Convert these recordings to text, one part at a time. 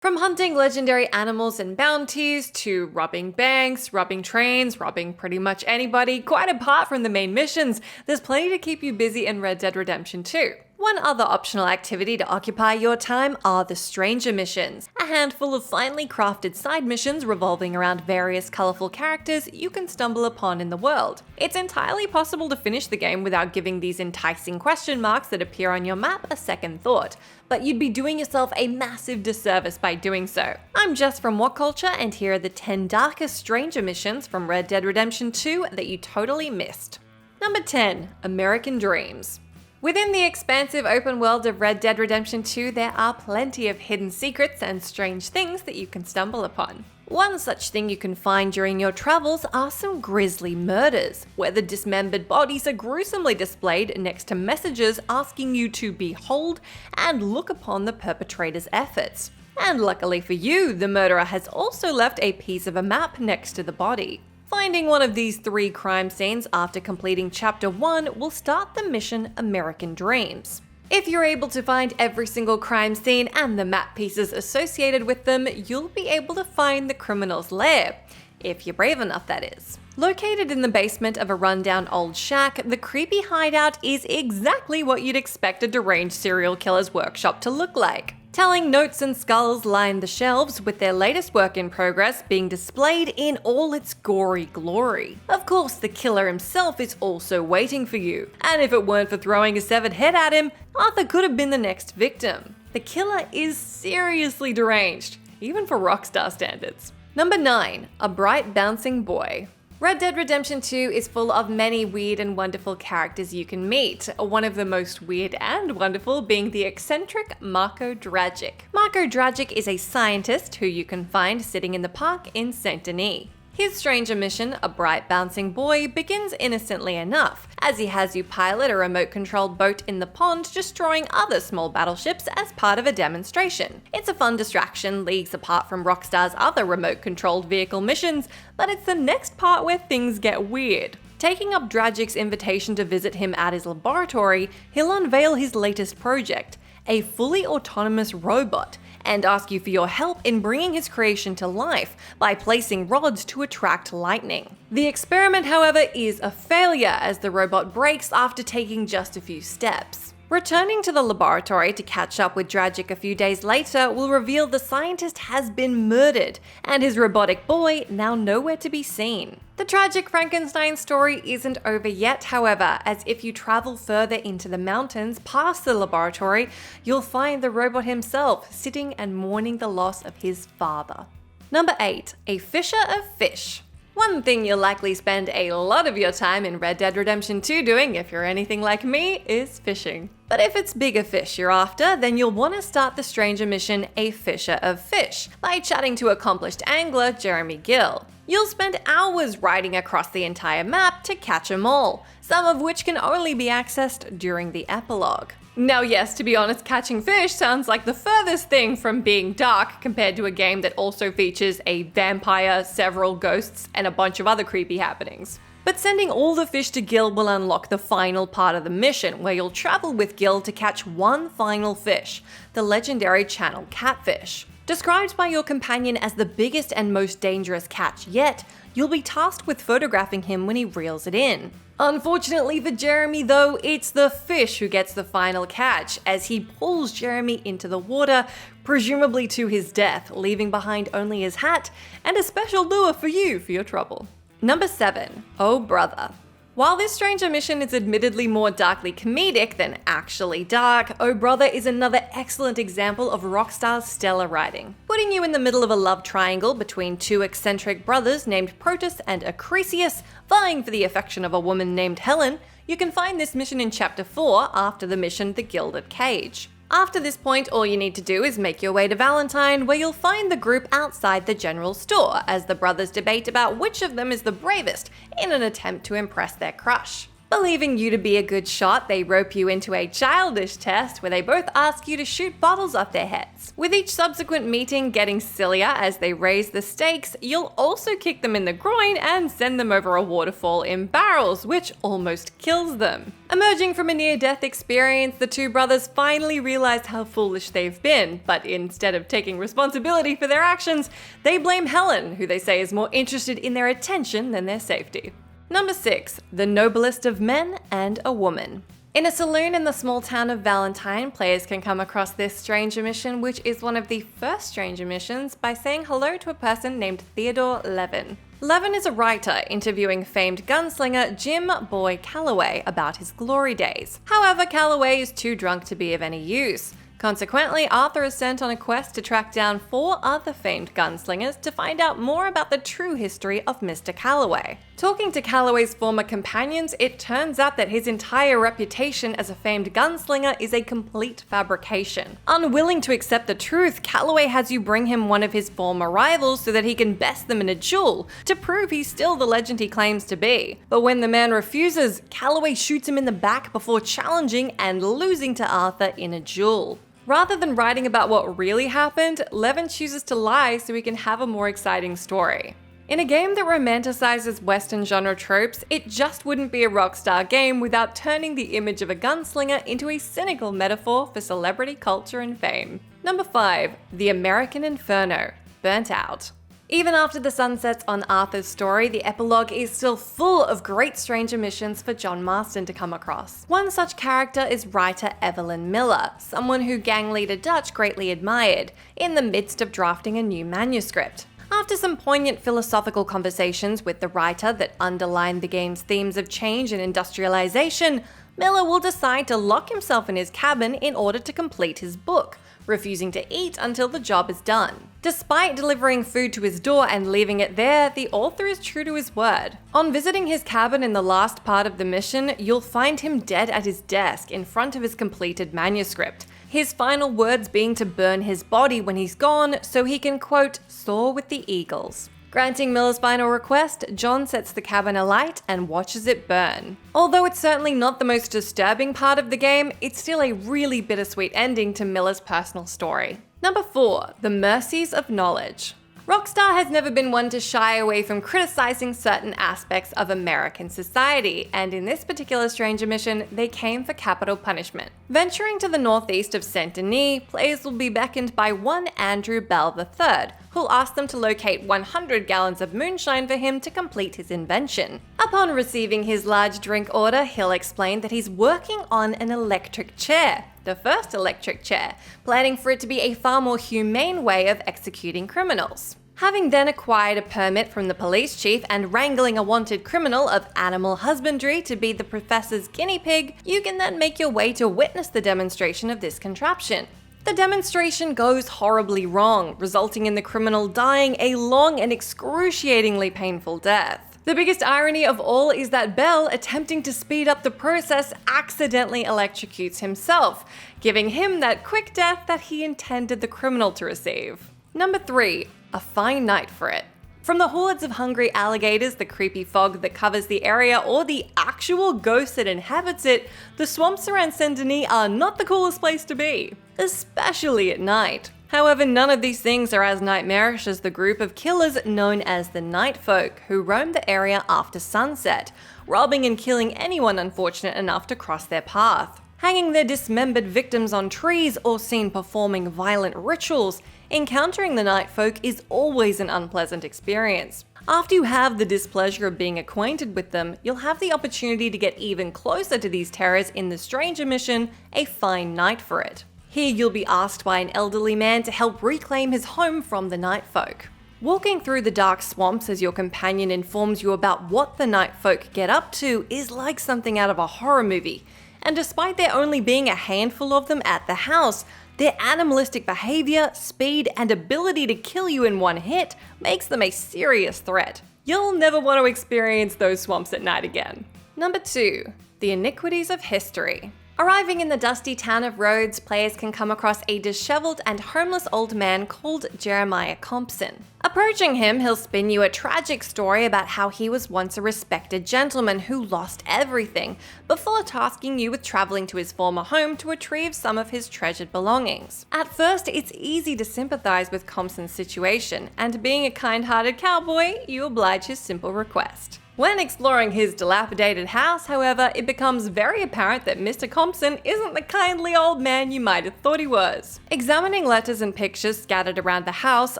From hunting legendary animals and bounties, to robbing banks, robbing trains, robbing pretty much anybody, quite apart from the main missions, there's plenty to keep you busy in Red Dead Redemption 2. One other optional activity to occupy your time are the Stranger missions, a handful of finely crafted side missions revolving around various colourful characters you can stumble upon in the world. It's entirely possible to finish the game without giving these enticing question marks that appear on your map a second thought, but you'd be doing yourself a massive disservice by doing so. I'm Jess from WhatCulture, and here are the 10 darkest Stranger missions from Red Dead Redemption 2 that you totally missed. Number 10. American Dreams. Within the expansive open world of Red Dead Redemption 2, there are plenty of hidden secrets and strange things that you can stumble upon. One such thing you can find during your travels are some grisly murders, where the dismembered bodies are gruesomely displayed next to messages asking you to behold and look upon the perpetrator's efforts. And luckily for you, the murderer has also left a piece of a map next to the body. Finding one of these 3 crime scenes after completing Chapter 1 will start the mission American Dreams. If you're able to find every single crime scene and the map pieces associated with them, you'll be able to find the criminal's lair. If you're brave enough, that is. Located in the basement of a rundown old shack, the creepy hideout is exactly what you'd expect a deranged serial killer's workshop to look like. Telling notes and skulls line the shelves, with their latest work in progress being displayed in all its gory glory. Of course, the killer himself is also waiting for you, and if it weren't for throwing a severed head at him, Arthur could have been the next victim. The killer is seriously deranged, even for Rockstar standards. Number 9. A Bright Bouncing Boy. Red Dead Redemption 2 is full of many weird and wonderful characters you can meet, one of the most weird and wonderful being the eccentric Marko Dragic. Marko Dragic is a scientist who you can find sitting in the park in Saint Denis. His stranger mission, A Bright Bouncing Boy, begins innocently enough, as he has you pilot a remote-controlled boat in the pond, destroying other small battleships as part of a demonstration. It's a fun distraction, leagues apart from Rockstar's other remote-controlled vehicle missions, but it's the next part where things get weird. Taking up Dragic's invitation to visit him at his laboratory, he'll unveil his latest project, a fully autonomous robot, and ask you for your help in bringing his creation to life by placing rods to attract lightning. The experiment, however, is a failure as the robot breaks after taking just a few steps. Returning to the laboratory to catch up with Dragic a few days later will reveal the scientist has been murdered, and his robotic boy now nowhere to be seen. The tragic Frankenstein story isn't over yet, however, as if you travel further into the mountains past the laboratory, you'll find the robot himself sitting and mourning the loss of his father. Number 8. A Fisher of Fish. One thing you'll likely spend a lot of your time in Red Dead Redemption 2 doing, if you're anything like me, is fishing. But if it's bigger fish you're after, then you'll want to start the stranger mission A Fisher of Fish by chatting to accomplished angler Jeremy Gill. You'll spend hours riding across the entire map to catch 'em all, some of which can only be accessed during the epilogue. Now yes, to be honest, catching fish sounds like the furthest thing from being dark compared to a game that also features a vampire, several ghosts, and a bunch of other creepy happenings. But sending all the fish to Gil will unlock the final part of the mission, where you'll travel with Gil to catch one final fish, the legendary channel catfish. Described by your companion as the biggest and most dangerous catch yet, you'll be tasked with photographing him when he reels it in. Unfortunately for Jeremy though, it's the fish who gets the final catch, as he pulls Jeremy into the water, presumably to his death, leaving behind only his hat and a special lure for you for your trouble. Number 7. Oh Brother. While this stranger mission is admittedly more darkly comedic than actually dark, Oh Brother is another excellent example of Rockstar's stellar writing. Putting you in the middle of a love triangle between 2 eccentric brothers named Protus and Acrisius, vying for the affection of a woman named Helen, you can find this mission in Chapter 4 after the mission The Gilded Cage. After this point, all you need to do is make your way to Valentine, where you'll find the group outside the general store as the brothers debate about which of them is the bravest in an attempt to impress their crush. Believing you to be a good shot, they rope you into a childish test where they both ask you to shoot bottles off their heads. With each subsequent meeting getting sillier as they raise the stakes, you'll also kick them in the groin and send them over a waterfall in barrels, which almost kills them. Emerging from a near-death experience, the two brothers finally realize how foolish they've been, but instead of taking responsibility for their actions, they blame Helen, who they say is more interested in their attention than their safety. Number 6. The Noblest of Men and a Woman. In a saloon in the small town of Valentine, players can come across this stranger mission, which is one of the first stranger missions, by saying hello to a person named Theodore Levin. Levin is a writer interviewing famed gunslinger Jim Boy Calloway about his glory days. However, Calloway is too drunk to be of any use. Consequently, Arthur is sent on a quest to track down 4 other famed gunslingers to find out more about the true history of Mr. Calloway. Talking to Calloway's former companions, it turns out that his entire reputation as a famed gunslinger is a complete fabrication. Unwilling to accept the truth, Calloway has you bring him one of his former rivals so that he can best them in a duel, to prove he's still the legend he claims to be. But when the man refuses, Calloway shoots him in the back before challenging and losing to Arthur in a duel. Rather than writing about what really happened, Levin chooses to lie so he can have a more exciting story. In a game that romanticizes Western genre tropes, it just wouldn't be a Rockstar game without turning the image of a gunslinger into a cynical metaphor for celebrity culture and fame. Number 5. The American Inferno. Burnt Out. Even after the sun sets on Arthur's story, the epilogue is still full of great stranger missions for John Marston to come across. One such character is writer Evelyn Miller, someone who gang leader Dutch greatly admired, in the midst of drafting a new manuscript. After some poignant philosophical conversations with the writer that underline the game's themes of change and industrialization, Miller will decide to lock himself in his cabin in order to complete his book, refusing to eat until the job is done. Despite delivering food to his door and leaving it there, the author is true to his word. On visiting his cabin in the last part of the mission, you'll find him dead at his desk in front of his completed manuscript, his final words being to burn his body when he's gone so he can, quote, soar with the eagles. Granting Miller's final request, John sets the cabin alight and watches it burn. Although it's certainly not the most disturbing part of the game, it's still a really bittersweet ending to Miller's personal story. Number 4. The Mercies of Knowledge. Rockstar has never been one to shy away from criticizing certain aspects of American society, and in this particular stranger mission, they came for capital punishment. Venturing to the northeast of Saint Denis, players will be beckoned by one Andrew Bell III, who'll ask them to locate 100 gallons of moonshine for him to complete his invention. Upon receiving his large drink order, he'll explain that he's working on an electric chair, the first electric chair, planning for it to be a far more humane way of executing criminals. Having then acquired a permit from the police chief and wrangling a wanted criminal of animal husbandry to be the professor's guinea pig, you can then make your way to witness the demonstration of this contraption. The demonstration goes horribly wrong, resulting in the criminal dying a long and excruciatingly painful death. The biggest irony of all is that Bell, attempting to speed up the process, accidentally electrocutes himself, giving him that quick death that he intended the criminal to receive. Number 3. A fine night for it. From the hordes of hungry alligators, the creepy fog that covers the area, or the actual ghost that inhabits it, the swamps around Saint Denis are not the coolest place to be, especially at night. However, none of these things are as nightmarish as the group of killers known as the Night Folk, who roam the area after sunset, robbing and killing anyone unfortunate enough to cross their path. Hanging their dismembered victims on trees or seen performing violent rituals, encountering the Night Folk is always an unpleasant experience. After you have the displeasure of being acquainted with them, you'll have the opportunity to get even closer to these terrors in the stranger mission, A Fine Night for It. Here you'll be asked by an elderly man to help reclaim his home from the Night Folk. Walking through the dark swamps as your companion informs you about what the Night Folk get up to is like something out of a horror movie. And despite there only being a handful of them at the house, their animalistic behavior, speed, and ability to kill you in one hit makes them a serious threat. You'll never want to experience those swamps at night again. Number 2. The Iniquities of History. Arriving in the dusty town of Rhodes, players can come across a disheveled and homeless old man called Jeremiah Compson. Approaching him, he'll spin you a tragic story about how he was once a respected gentleman who lost everything, before tasking you with traveling to his former home to retrieve some of his treasured belongings. At first, it's easy to sympathize with Compson's situation, and being a kind-hearted cowboy, you oblige his simple request. When exploring his dilapidated house, however, it becomes very apparent that Mr. Compson isn't the kindly old man you might have thought he was. Examining letters and pictures scattered around the house,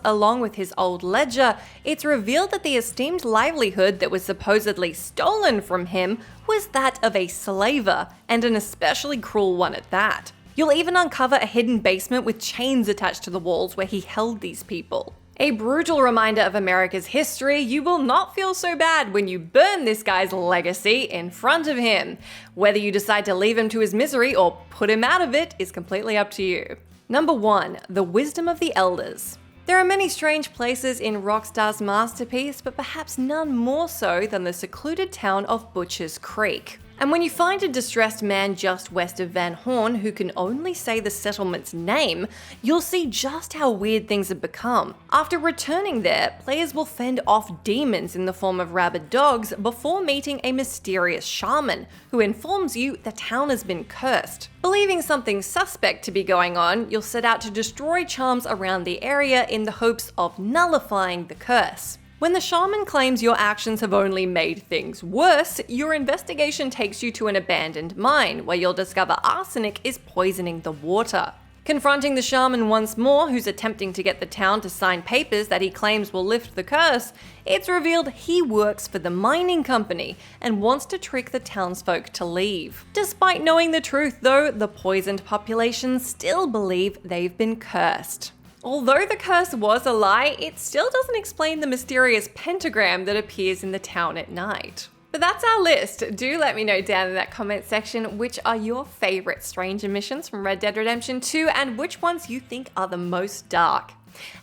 along with his old ledger, it's revealed that the esteemed livelihood that was supposedly stolen from him was that of a slaver, and an especially cruel one at that. You'll even uncover a hidden basement with chains attached to the walls where he held these people. A brutal reminder of America's history, you will not feel so bad when you burn this guy's legacy in front of him. Whether you decide to leave him to his misery or put him out of it is completely up to you. Number 1. The Wisdom of the Elders. There are many strange places in Rockstar's masterpiece, but perhaps none more so than the secluded town of Butcher's Creek. And when you find a distressed man just west of Van Horn who can only say the settlement's name, you'll see just how weird things have become. After returning there, players will fend off demons in the form of rabid dogs before meeting a mysterious shaman who informs you the town has been cursed. Believing something suspect to be going on, you'll set out to destroy charms around the area in the hopes of nullifying the curse. When the shaman claims your actions have only made things worse, your investigation takes you to an abandoned mine, where you'll discover arsenic is poisoning the water. Confronting the shaman once more, who's attempting to get the town to sign papers that he claims will lift the curse, it's revealed he works for the mining company and wants to trick the townsfolk to leave. Despite knowing the truth though, the poisoned population still believe they've been cursed. Although the curse was a lie, it still doesn't explain the mysterious pentagram that appears in the town at night. But that's our list. Do let me know down in that comment section which are your favorite stranger missions from Red Dead Redemption 2 and which ones you think are the most dark.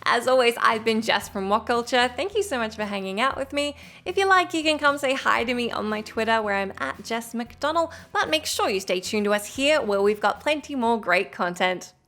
As always, I've been Jess from WhatCulture. Thank you so much for hanging out with me. If you like, you can come say hi to me on my Twitter where I'm at Jess McDonnell, but make sure you stay tuned to us here where we've got plenty more great content.